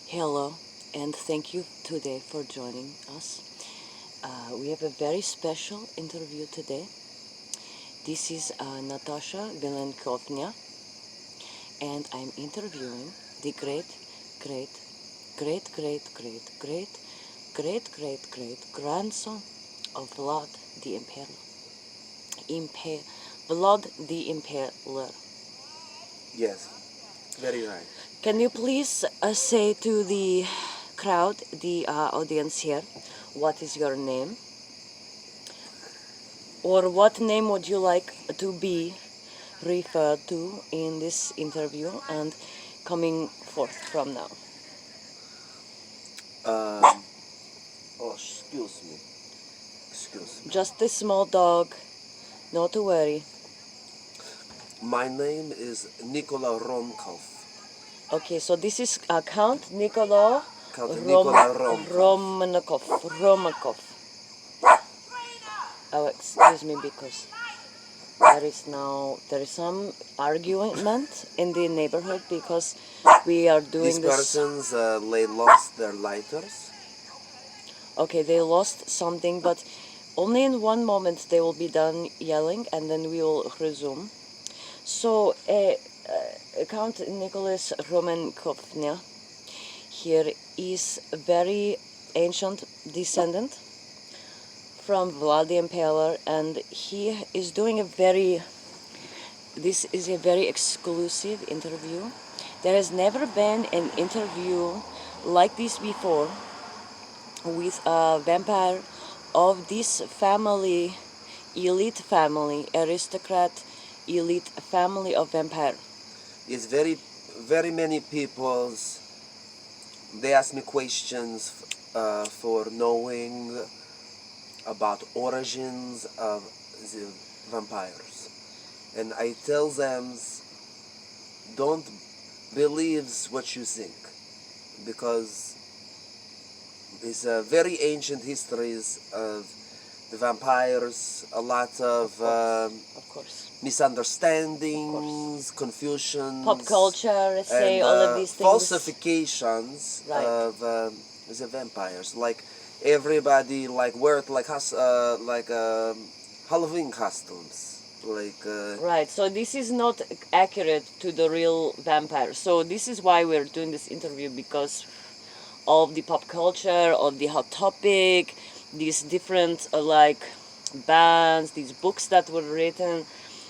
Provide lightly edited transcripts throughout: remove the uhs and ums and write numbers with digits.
Hello, and thank you today for joining us. We have a very special interview today. This is Natasha Vilenkovnia, and I'm interviewing the great, great, great, great, great, great, great, great, great grandson of Vlad the Impaler. Vlad the Impaler. Yes, very right. Can you please say to the crowd, the audience here, what is your name? Or what name would you like to be referred to in this interview and coming forth from now? Excuse me. Excuse me. Just a small dog, not to worry. My name is Nikola Romkov. Okay, so this is Count Nicola Count Nikola Romanov. Romakov. Oh, excuse me, because there is some argument in the neighborhood because we are doing These this. persons lost their lighters. Okay, they lost something, but only in one moment they will be done yelling, and then we will resume. So, Count Nicholas Romankovnia here is a very ancient descendant from Vlad the Impaler, and he is doing this is a very exclusive interview. There has never been an interview like this before with a vampire of this family, elite family, aristocrat, elite family of vampire. It's very many peoples. They ask me questions for knowing about origins of the vampires, and I tell them, don't believe what you think, because it's very ancient histories of the vampires, a lot of course. misunderstandings, confusions, Pop culture, say and all of these things. falsifications Right. of the vampires. Like everybody wear it like Halloween costumes. Right, so this is not accurate to the real vampire. So this is why we're doing this interview, because of the pop culture, of the hot topic, these different bands, these books that were written.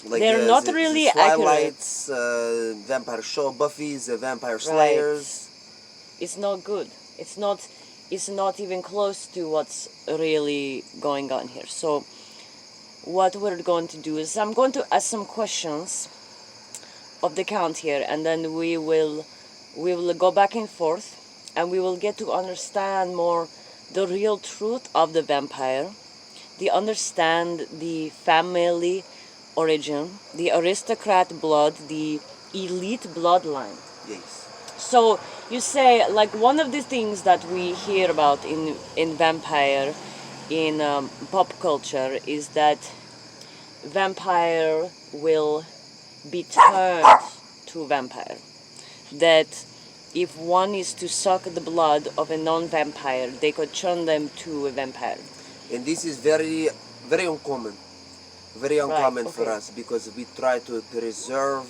They're not really the accurate. Twilight's vampire show, Buffy's the Vampire Slayers. It's not good. It's not even close to what's really going on here. So what we're going to do is I'm going to ask some questions of the count here, and then we will go back and forth, and we will get to understand more the real truth of the vampire, understand the family origin, the aristocrat blood, the elite bloodline. Yes. So you say, one of the things that we hear about in vampire, in pop culture, is that vampire will be turned to vampire. That if one is to suck the blood of a non-vampire, they could turn them to a vampire. And this is very, very uncommon. Very uncommon for okay. us, because we try to preserve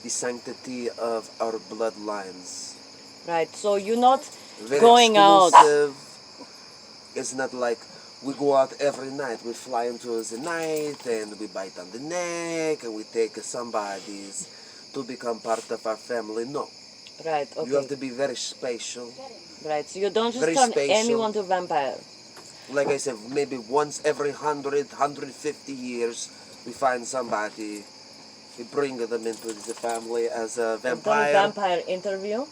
the sanctity of our bloodlines. Right, so you're not Very going exclusive. It's not like we go out every night. We fly into the night and we bite on the neck and we take somebody's to become part of our family. No. Right, okay. You have to be very special. Right, so you don't just Very turn spatial. anyone to vampire. Like I said, maybe once every 150 years, we find somebody, we bring them into the family as a We've done a vampire. vampire interview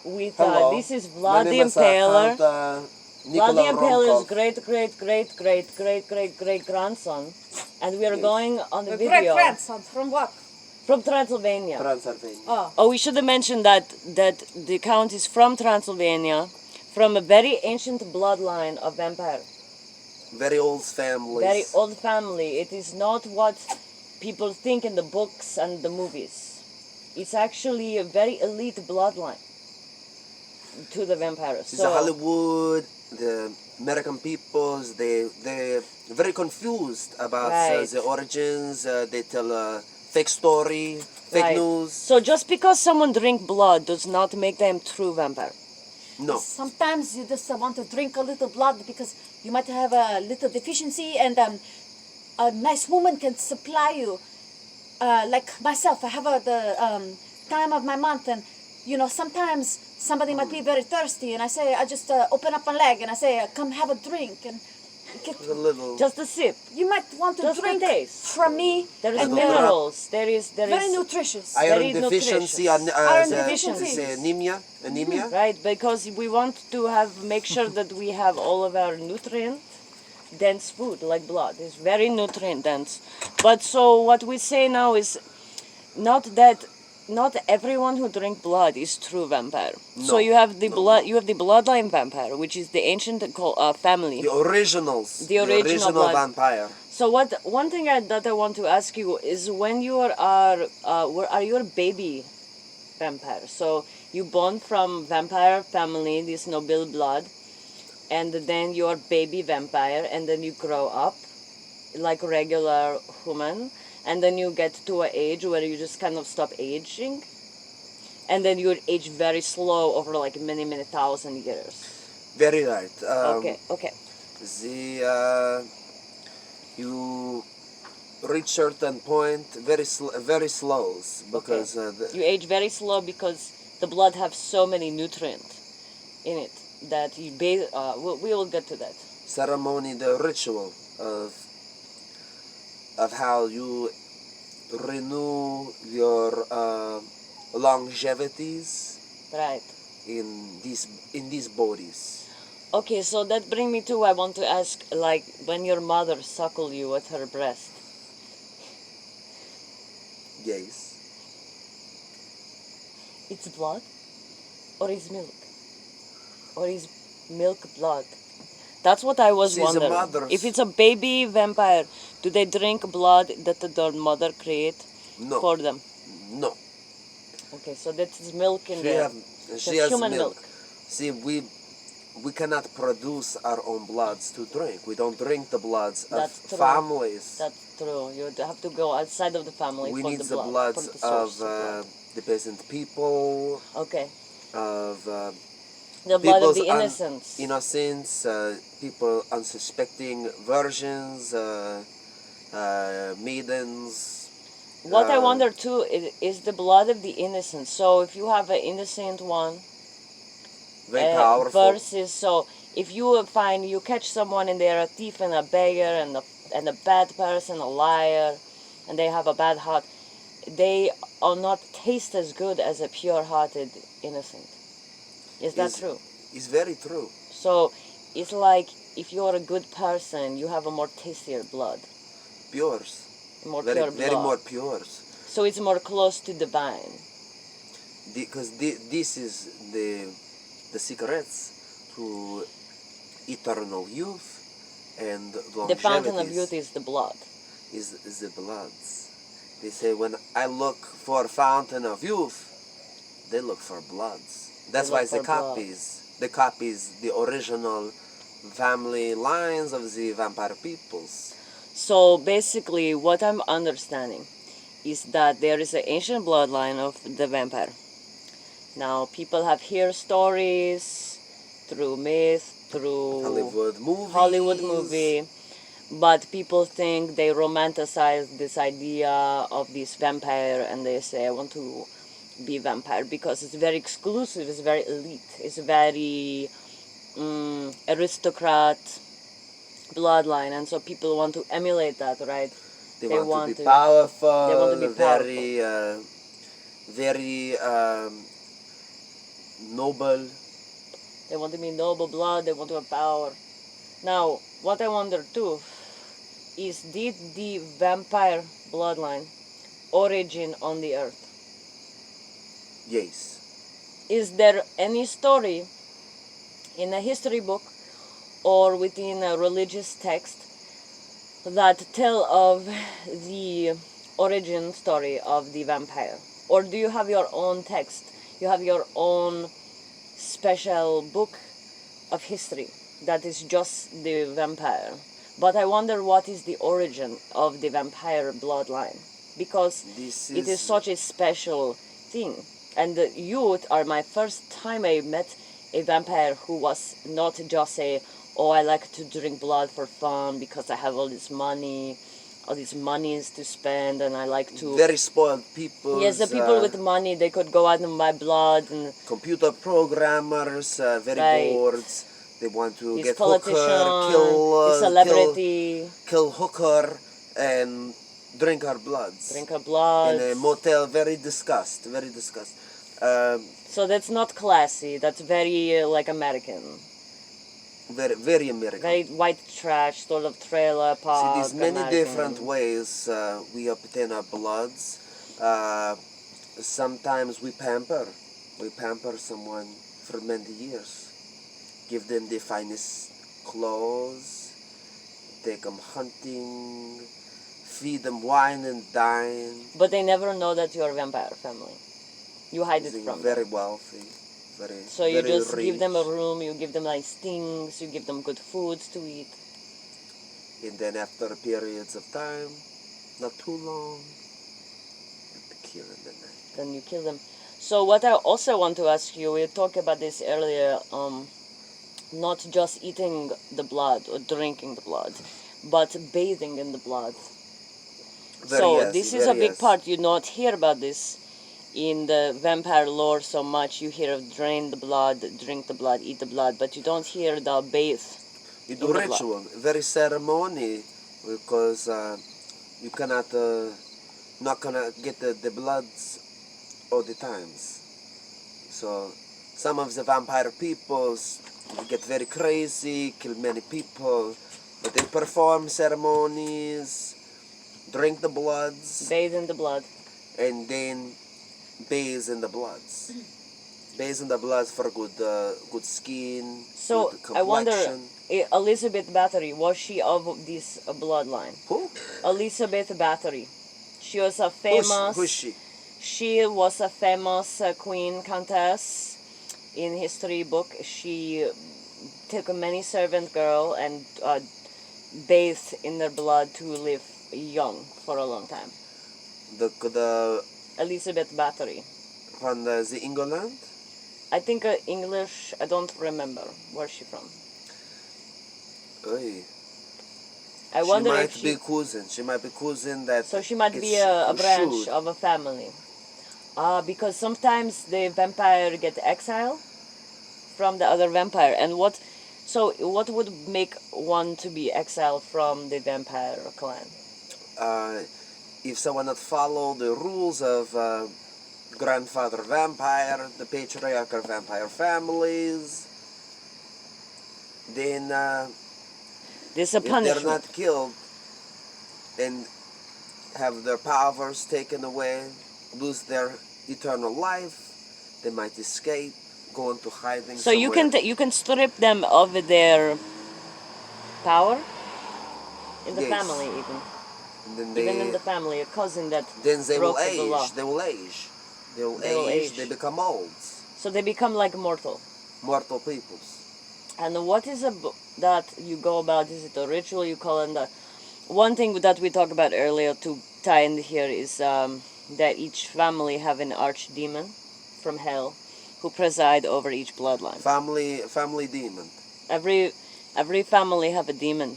with, Hello. this is My Vlad the name is, Impaler. Count, Vlad the Nikola Impaler's Romkov. great grandson, and we are Yes. going on the The video great grandson from what? from Transylvania. Transylvania. Oh, we should have mentioned that the count is from Transylvania, from a very ancient bloodline of vampire. Very old families. Very old family. It is not what people think in the books and the movies. It's actually a very elite bloodline. to the vampire. It's So Hollywood, the American peoples, they're very confused about Right. the origins. They tell a fake story, fake right. news. So just because someone drink blood does not make them true vampire. No. Sometimes you just want to drink a little blood because you might have a little deficiency, and a nice woman can supply you. Like myself, I have the time of my month, and sometimes somebody might be very thirsty, and I just open up my leg and I say, come have a drink, and get, A little. Just a sip. you might want to Just drink a taste. from me. There is and Little minerals. There is very nutritious. Iron very deficiency, nutritious. Iron the deficiency. anemia. Right, because we want to make sure that we have all of our nutrient dense food like blood. It's very nutrient dense. But so what we say now is not everyone who drink blood is true vampire. So No, you have the no, blood no. you have the bloodline vampire, which is the ancient family. The originals. The original blood. vampire. So one thing that I want to ask you is when you are you a baby vampire? So you born from vampire family, this noble blood, and then you're baby vampire, and then you grow up like a regular human, and then you get to an age where you just kind of stop aging, and then you age very slow over like many thousand years. Very right. Okay. You reach certain point very slow because You age very slow because the blood have so many nutrients in it that we will get to that. ceremony, the ritual of how you renew your longevities Right. in these bodies. Okay, so that brings me to I want to ask, like, when your mother suckle you with her breast, Yes. it's blood, or is milk, or is milk blood? That's what I was She's a wondering. mother. If it's a baby vampire, do they drink blood that their mother create No. for them? No. Okay, so that is milk in She there. she Just has human milk. milk. See, we cannot produce our own bloods to drink. We don't drink the bloods of That's true. families. That's true. You have to go outside of the family We for need the the blood, bloods for the source of blood. the peasant people, Okay, of the blood of people's the innocents. innocents, people unsuspecting virgins, maidens. What I uh, wonder too is the blood of the innocent. So if you have an innocent one Very powerful. versus, so if you catch someone and they're a thief and a beggar and a bad person, a liar, and they have a bad heart, they are not taste as good as a pure-hearted innocent. Is that true? It's very true. So it's like if you're a good person, you have a more tastier blood, Pures. more Very, pure blood. very more pures. So it's more close to divine. Because this is the secrets to eternal youth and longevity. The fountain of youth is the blood. is the bloods. They say when I look for fountain of youth, they look for bloods. That's They why look the for blood. copies, the original family lines of the vampire peoples. So basically, what I'm understanding is that there is an ancient bloodline of the vampire. Now, people have heard stories through myth, through Hollywood movie, but people think they romanticize this idea of this vampire, and they say, I want to be vampire because it's very exclusive, it's very elite, it's very aristocrat bloodline, and so people want to emulate that, right? They want to be powerful. They want to be very noble. They want to be noble blood, they want to have power. Now, what I wonder too is, did the vampire bloodline origin on the earth? Yes. Is there any story in a history book or within a religious text that tell of the origin story of the vampire? Or do you have your own text? You have your own special book of history that is just the vampire. But I wonder what is the origin of the vampire bloodline, because it is such a special thing. And you are my first time I met a vampire who was not just a, oh, I like to drink blood for fun because I have all this money, all these monies to spend, and I like to... Very spoiled people. Yes, the people with money, they could go out and buy blood. And computer programmers, very Right. bored. They want to his get politician, hooker, kill, his celebrity, kill hooker, and drink her bloods. drink her blood. In a motel, very disgust. So that's not classy. That's very like American. Very, very American. Very white trash, sort of trailer See, park. there's many American. different ways we obtain our bloods. Sometimes we pamper someone for many years. Give them the finest clothes, take them hunting, feed them wine and dine. But they never know that you're a vampire family. You hide it They're from them. very wealthy, very So you very just give them a rich. room, you give them nice things, you give them good foods to eat. And then after periods of time, not too long, you kill in the night. Then you kill them. So what I also want to ask you, we talked about this earlier, not just eating the blood or drinking the blood, but bathing in the blood. So this is a big part. You not hear about this in the vampire lore so much. You hear of drain the blood, drink the blood, eat the blood, but you don't hear the bathe. You do ritual, very ceremony, because you cannot, not gonna get the bloods all the times. So some of the vampire peoples get very crazy, kill many people, but they perform ceremonies, drink the bloods, Bathe in the blood. and then bathe in the bloods. Bathe in the bloods for good skin, So good I wonder, complexion. Elizabeth Bathory, was she of this bloodline? Who? Elizabeth Bathory. She was a famous... Who's she? She was a famous queen countess in history book. She took a many servant girl and bathed in their blood to live young for a long time. The Elizabeth Bathory. from the England? I think English, I don't remember where she from. Oy. I wonder she might if be cousin. She might be cousin that. So she might be is a branch shoot. of a family. Because sometimes the vampire get exiled from the other vampire. And what would make one to be exiled from the vampire clan? If someone not follow the rules of grandfather vampire, the patriarchal vampire families, then This is a if they're punishment. not killed and have their powers taken away, lose their eternal life, they might escape, go into hiding. So you can somewhere. you can strip them of their power in the Yes. family even. And then Even in they, the family, a cousin that then they will broke the law. age. They will age. They will They will age. age. They become old. So they become like mortal. Mortal peoples. And what is that you go about? Is it a ritual you call it? One thing that we talked about earlier to tie in here is that each family have an archdemon from hell who preside over each bloodline. Family demon. Every family have a demon.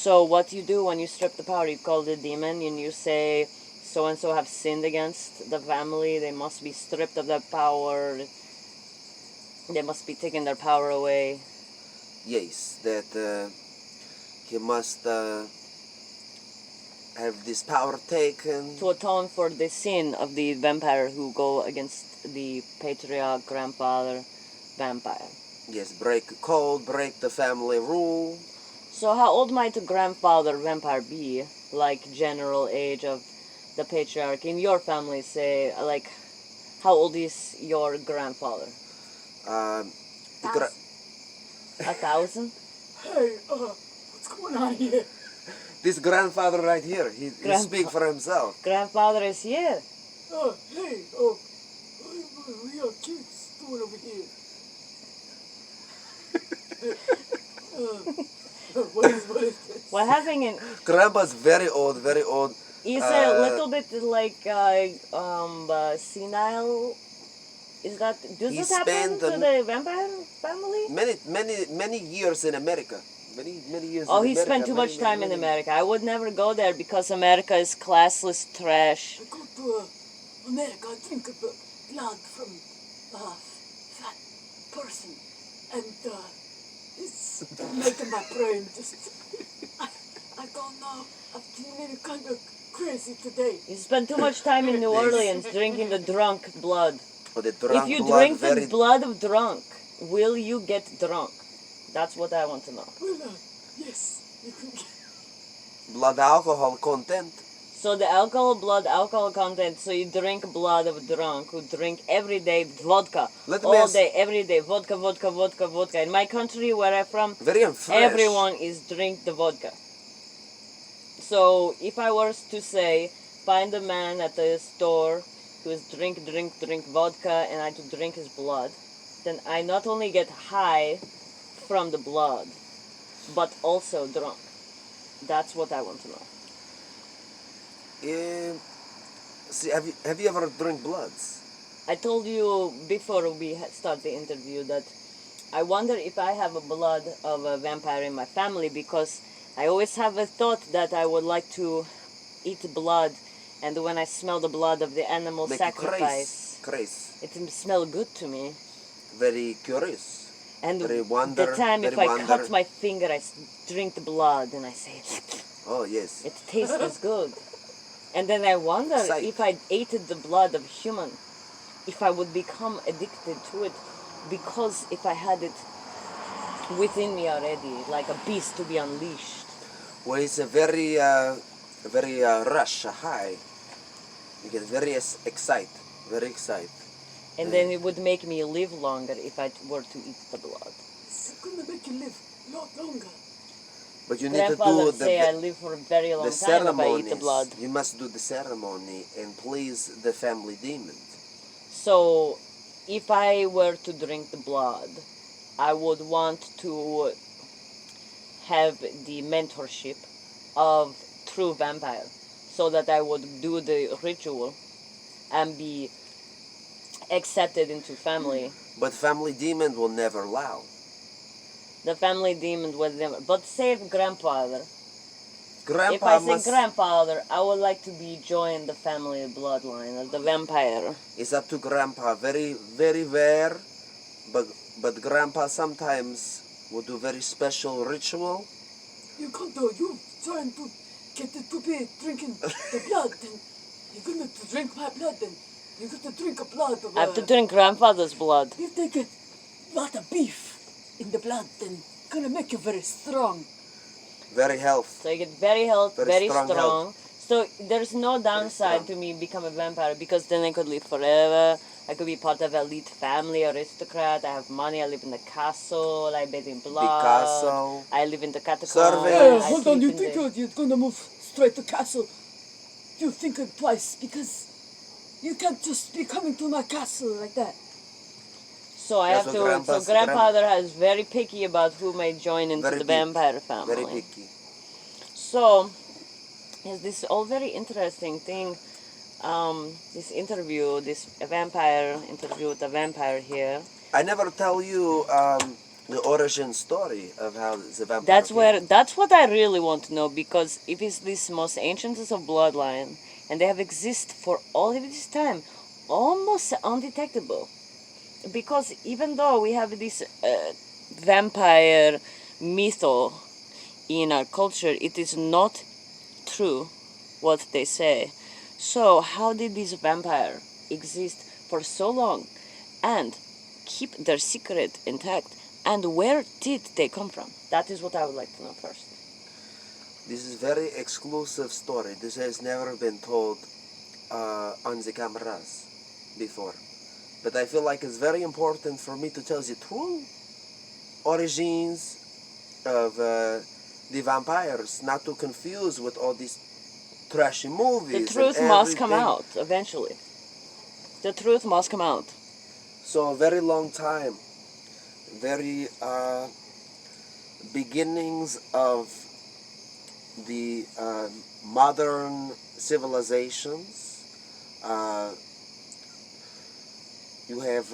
So what you do when you strip the power, you call the demon and you say, so and so have sinned against the family. They must be stripped of their power. They must be taking their power away. Yes, that he must have this power taken. To atone for the sin of the vampire who go against the patriarch, grandfather, vampire. Yes, break code, break the family rule. So how old might a grandfather vampire be? Like general age of the patriarch in your family, say, like, how old is your grandfather? The gra- 1,000? Hey, what's going on here? this grandfather right here, he speak for himself. Grandfather is here. Hey, what are your kids doing over here? What is this? What happened in Grandpa's very old, very old. is a little bit like senile. Is that does He this happen spent, to the vampire family? Many years in America. Many years. Oh, in he America. spent too much time in America. I would never go there because America is classless trash. I go to America, I drink blood from a fat person, and it's making my brain just. I don't know. I'm feeling kind of crazy today. You spend too much time in New Orleans drinking the drunk blood. Oh, the drunk If you blood, drink very the blood of drunk, will you get drunk? That's what I want to know. Well, yes, you can get. blood alcohol content. So the alcohol content, so you drink blood of drunk who drink every day vodka. Let me All ask- day, every day, vodka, vodka, vodka, vodka. In my country where I'm from, Very unfresh. everyone is drink the vodka. So if I was to say, find a man at the store who is drink vodka and I to drink his blood, then I not only get high from the blood, but also drunk. That's what I want to know. See, have you ever drink bloods? I told you before we start the interview that I wonder if I have a blood of a vampire in my family, because I always have a thought that I would like to eat blood, and when I smell the blood of the animal Make sacrifice, craze. it smells good to me. Very curious. And Very the time if very I cut wonder. my finger, I drink the blood and I say, Oh yes. it tastes good. And then I wonder Sight. if I ate the blood of human, if I would become addicted to it, because if I had it within me already, like a beast to be unleashed. Well, it's a very rush, a high. You get very excited. And then it would make me live longer if I were to eat the blood. It's gonna make you live a lot longer. But you need to Grandfather do say I live for a very long the time if I eat ceremonies. the blood. You must do the ceremony and please the family demon. So, if I were to drink the blood, I would want to have the mentorship of true vampire, so that I would do the ritual and be accepted into family. But family demon will never allow. The family demon was never. But say if grandfather. Grandpa If I must. say grandfather, I would like to be join the family bloodline of the vampire. It's up to grandpa. Very rare, but grandpa sometimes will do very special ritual. You can't do. You trying to get it to be drinking the blood, then you're gonna drink my blood. Then you're gonna drink a blood of. I have to drink grandfather's blood. If they get a lot of beef in the blood, then gonna make you very strong. Very health. So you get very healthy, Very very strong strong. So there's no downside strong. to me become a vampire, because then I could live forever. I could be part of elite family, aristocrat. I have money. I live in the castle. I bathe in blood. castle. I live in the catacombs. Survey. Hey, I hold on, sleep you in think the- you're gonna move straight to castle? You think it twice, because you can't just be coming to my castle like that. So I Yeah, have so to. So grandpa's- grandfather is very picky about who may join into Very the picky. vampire family. Very picky. So, yes, this all very interesting thing. This interview, this vampire interview with a vampire here. I never tell you the origin story of how the vampire. That's what I really want to know, because if it's this most ancient of bloodline, and they have existed for all of this time, almost undetectable. Because even though we have this vampire mytho in our culture, it is not true what they say. So how did this vampire exist for so long and keep their secret intact? And where did they come from? That is what I would like to know first. This is very exclusive story. This has never been told on the cameras before. But I feel like it's very important for me to tell the true origins of the vampires, not to confuse with all these trashy movies. The truth and must come everything. out eventually. The truth must come out. So a very long time, very beginnings of the modern civilizations. You have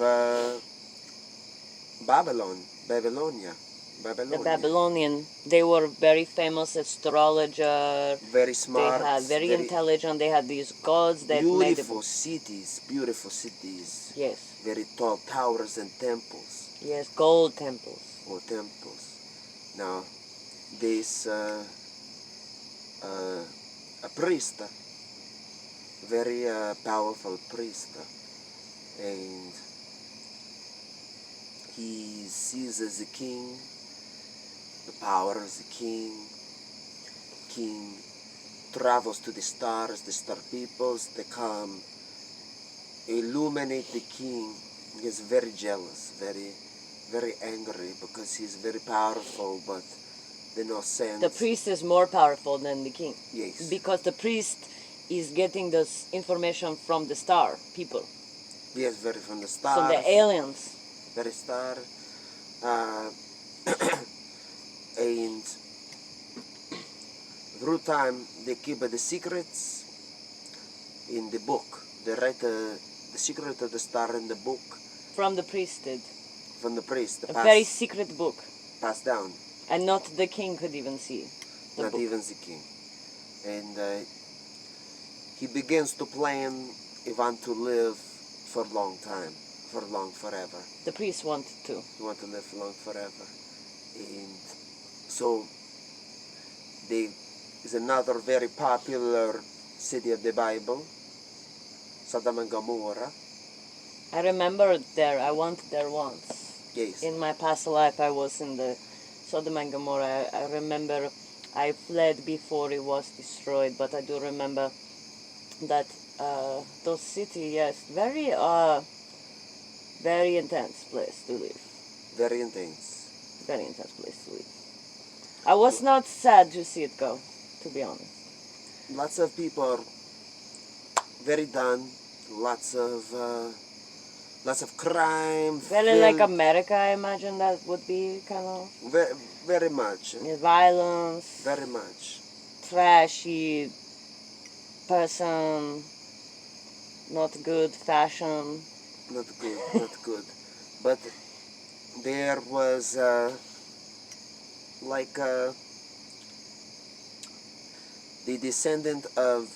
Babylonia. The Babylonian, they were very famous astrologer. Very smart. They had very intelligent. They had these gods that made beautiful cities. Yes. Very tall towers and temples. Yes, gold temples. Or temples. Now, this a priest, very powerful priest, and he sees as a king, the power as a king. King travels to the stars, the star peoples, they come, illuminate the king. He is very jealous, very angry because he's very powerful, but they no sense. The priest is more powerful than the king. Yes. Because the priest is getting this information from the star people. Yes, very from the stars. From the aliens. Very star. And through time, they keep the secrets in the book. They write the secret of the star in the book. From the priesthood. From the priest. A very secret book. Passed down. And not the king could even see the Not book. even the king. And he begins to plan, he wants to live for a long time, forever. The priest wanted to. He wants to live long forever. And so there is another very popular city of the Bible, Sodom and Gomorrah. I remember there. I went there once. Yes. In my past life, I was in the Sodom and Gomorrah. I remember I fled before it was destroyed, but I do remember that those city, yes, very intense place to live. Very intense. Very intense place to live. I was not sad to see it go, to be honest. Lots of people are very done. Lots of crime. Very like America, I imagine that would be kind of. Very much. Violence. Very much. Trashy person. Not good fashion. Not good. But there was the descendant of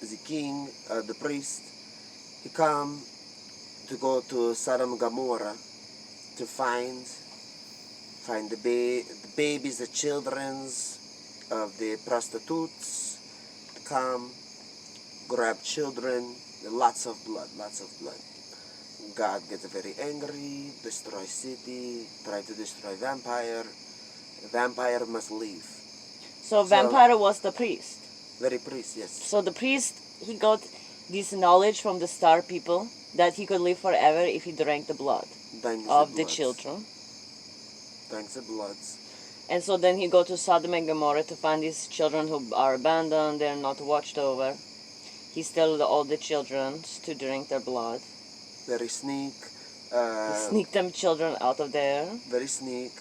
the king, the priest. He come to go to Sodom and Gomorrah to find the babies, the childrens of the prostitutes. To come, grab children, lots of blood. God gets very angry, destroy city, try to destroy vampire. The vampire must leave. So vampire was the priest. Very priest, yes. So the priest, he got this knowledge from the star people that he could live forever if he drank the blood of the children. Drank the bloods. And so then he go to Sodom and Gomorrah to find these children who are abandoned, they're not watched over. He stole all the children to drink their blood. Very sneak. He sneaked them children out of there. Very sneak.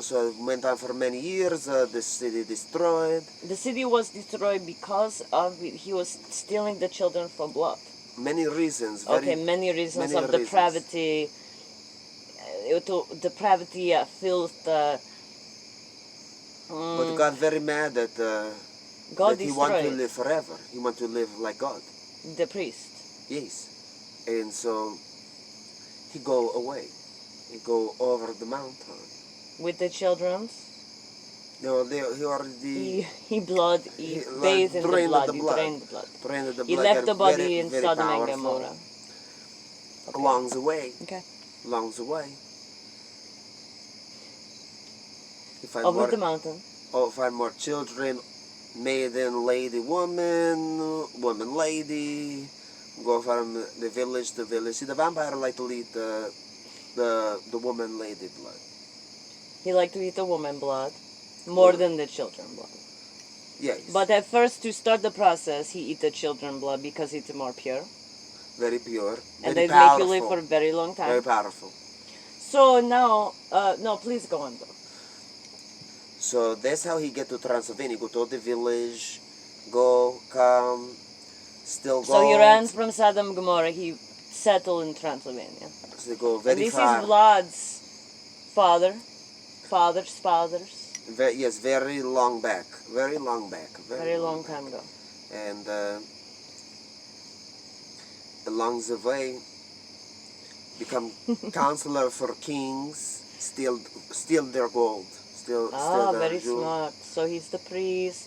So it went on for many years. The city destroyed. The city was destroyed because he was stealing the children for blood. Many reasons. Many reasons of depravity. Depravity, filth. But God very mad that he want to live forever. He want to live like God. The priest. Yes. And so he go away. He go over the mountain. With the children? No, he already... He bathed in the blood. He drained the blood. Drained the blood. He left the body in Sodom and Gomorrah. Okay. Along the way. Okay. Along the way. Over the mountain. Find more children. Maiden, lady, woman, lady. Go from the village to village. See, the vampire like to eat the woman, lady blood. He liked to eat the woman blood more than the children blood. Yes. But at first, to start the process, he eat the children blood because it's more pure. Very pure. And very they make you live for a very long time. Very powerful. So now, no, please go on though. So that's how he get to Transylvania. Go to the village, go, come, still go. So he ran from Sodom and Gomorrah. He settled in Transylvania. So they go And very this far. is Vlad's fathers. Yes, very long back. Very long back. Very long time ago. And along the way, become counselor for kings, steal their gold, steal their Very jewel. smart. So he's the priest.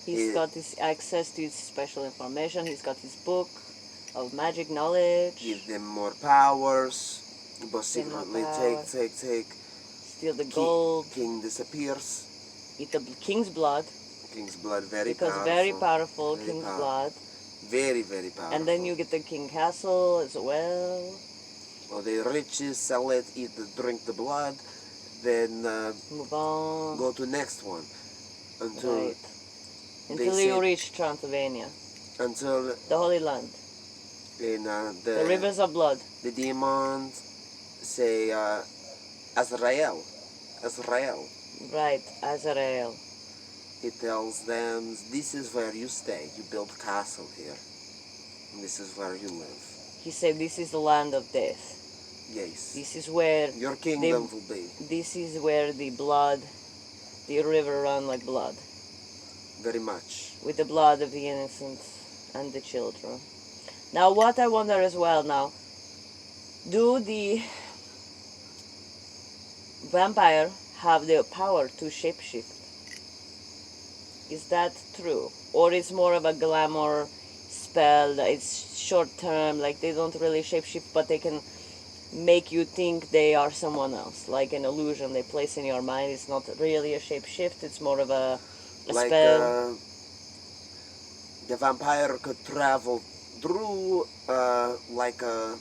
He's Yeah. got this access to his special information. He's got his book of magic knowledge. Give them more powers, but Give them more secretly power. take. Steal the gold. King disappears. Eat the king's blood. King's blood very Because powerful. very powerful, Very king's powerful. blood. Very, very powerful. And then you get the king castle as well. Well, the riches sell it, drink the blood, then Move on. go to next one until Right. Until you say- reach Transylvania, until the Holy Land, in the rivers of blood. the demons say Azrael. Right, Azrael. He tells them, this is where you stay. You build castle here. And this is where you live. He said, "This is the land of death. Yes. This is where Your kingdom will be. this is where the blood, the river run like blood, Very much. with the blood of the innocent and the children." Now, what I wonder as well now, do the vampire have the power to shapeshift? Is that true? Or it's more of a glamour spell, it's short term, like they don't really shapeshift, but they can make you think they are someone else, like an illusion they place in your mind. It's not really a shapeshift, it's more of a Like spell. the vampire could travel through like a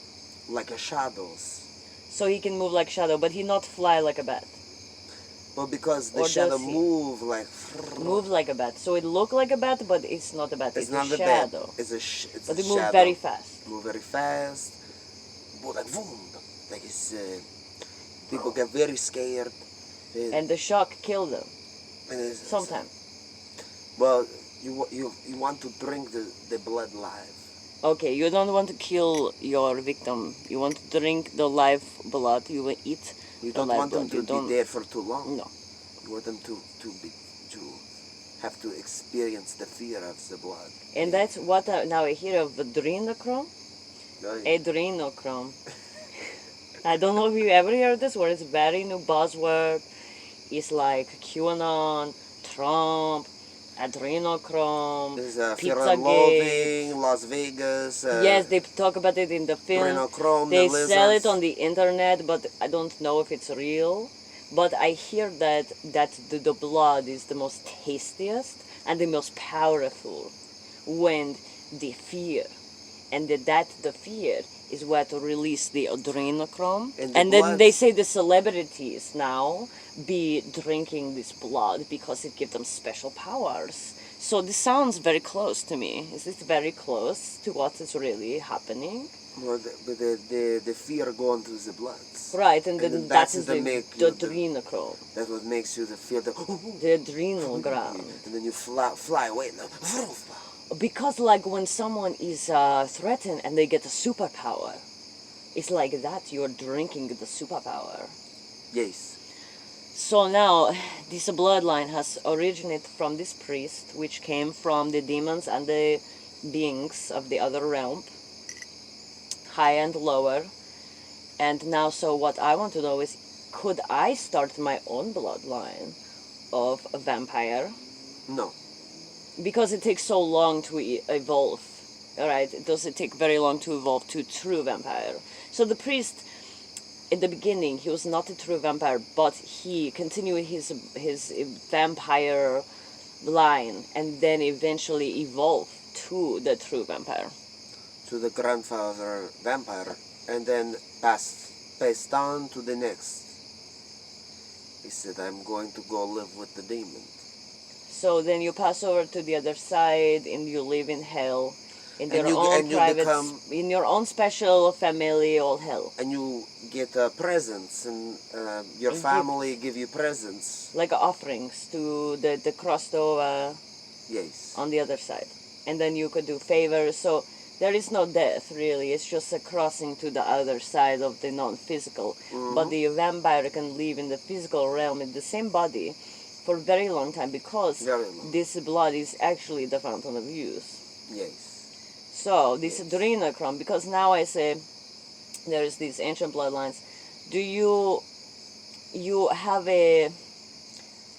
shadows. So he can move like shadow, but he not fly like a bat. But because the Or shadow does he? move like Move like a bat. So it look like a bat, but it's not a bat. it's It's not a the bed. shadow. It's But a they move shadow. very fast. Move very fast. But like boom, like it's people get very scared. And the shock killed them. And it's- Sometimes. Well, you want to drink the blood live. Okay, you don't want to kill your victim. You want to drink the live blood. You will eat You the don't live want them blood. to You be don't. dead for too long. No. You want them to have to experience the fear of the blood. And that's what now I hear of adrenochrome. Right? Adrenochrome. I don't know if you ever heard this word. It's a very new buzzword. It's like QAnon, Trump, adrenochrome, There's Fear Pizzagate. and Loathing, Las Vegas. Yes, they talk about it in the film. Adrenochrome, They the sell it lizards. on the internet, but I don't know if it's real. But I hear that the blood is the most tastiest and the most powerful when the fear, and the fear is what release the adrenochrome. And And, the then blood- they say the celebrities now be drinking this blood because it gives them special powers. So this sounds very close to me. Is this very close to what is really happening? Well, the fear going through the blood. Right, and And then that's that is the the make you the- adrenochrome, That's what makes you feel the adrenal ground. and then you fly away now. Because like when someone is threatened and they get a superpower, it's like that you're drinking the superpower. Yes. So now this bloodline has originated from this priest, which came from the demons and the beings of the other realm, high and lower. And now, so what I want to know is, could I start my own bloodline of a vampire? No. Because it takes so long to evolve, alright? Does it take very long to evolve to true vampire? So the priest, in the beginning, he was not a true vampire, but he continued his vampire line, and then eventually evolved to the true vampire. To the grandfather vampire, and then passed on to the next. He said, I'm going to go live with the demon. So then you pass over to the other side, and you live in hell, in And their you- own and you private, become- in your own special family, all hell. And you get presents, and your And family give you presents. Like offerings to the crossed over Yes. on the other side. And then you could do favors. So there is no death, really. It's just a crossing to the other side of the non-physical. But the vampire can live in the physical realm in the same body for a very long time because Very long. this blood is actually the fountain of youth. Yes. So this Yes. adrenochrome, because now I say there is these ancient bloodlines. Do you have a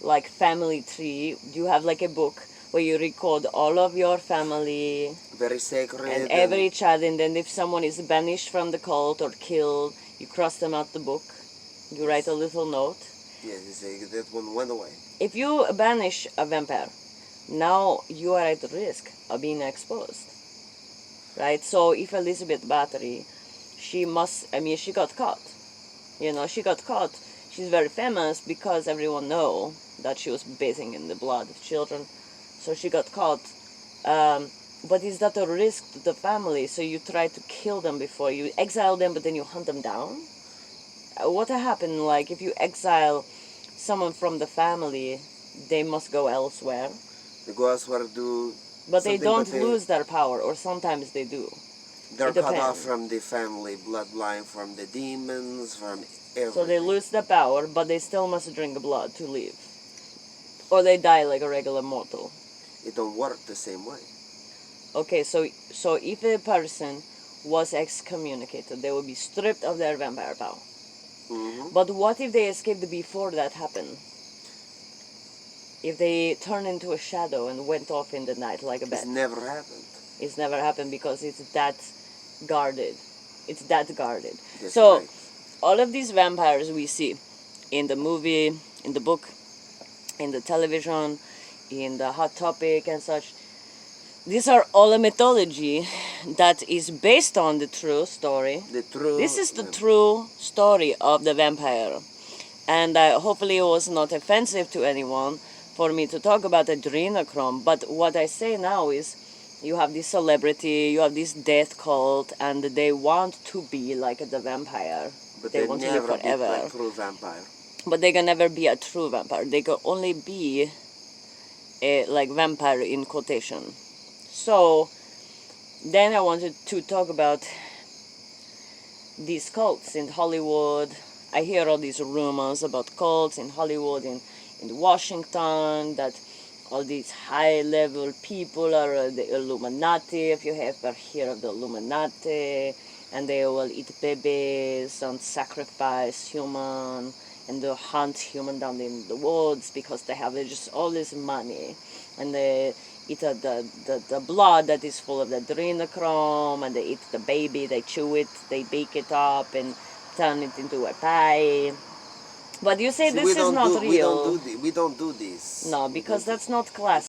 like family tree? Do you have like a book where you record all of your family Very sacred. and every child, and then if someone is banished from the cult or killed, you cross them out the book. You write a little note. Yes, you say that one went away. If you banish a vampire, now you are at risk of being exposed. Right? So if Elizabeth Bathory, she got caught. She got caught. She's very famous because everyone know that she was bathing in the blood of children. So she got caught. But is that a risk to the family? So you try to kill them before you exile them, but then you hunt them down? What happened, like, if you exile someone from the family, they must go elsewhere. They go elsewhere to do. But they something, don't but they- lose their power, or sometimes they do. They're It cut off depends. from the family bloodline, from the demons, from everything. So they lose the power, but they still must drink blood to live. Or they die like a regular mortal. It don't work the same way. Okay, so if a person was excommunicated, they would be stripped of their vampire power. But what if they escaped before that happened? If they turned into a shadow and went off in the night like a bat? It's never happened. It's never happened because it's that guarded. It's that guarded. That's So right. all of these vampires we see in the movie, in the book, in the television, in the Hot Topic and such, these are all a mythology that is based on the true story. The true. This is the true story of the vampire. And hopefully it was not offensive to anyone for me to talk about adrenochrome. But what I say now is, you have this celebrity, you have this death cult, and they want to be like the vampire. But they they want to live never be forever. like true vampire. But they can never be a true vampire. They can only be a like vampire in quotation. So then I wanted to talk about these cults in Hollywood. I hear all these rumors about cults in Hollywood, in Washington, that all these high-level people are the Illuminati, if you ever hear of the Illuminati, and they will eat babies and sacrifice human, and they hunt human down in the woods because they have just all this money, and they eat the blood that is full of the adrenochrome, and they eat the baby, they chew it, they bake it up, and turn it into a pie. But you say See, this is not real. We don't do this. No, because that's not classic.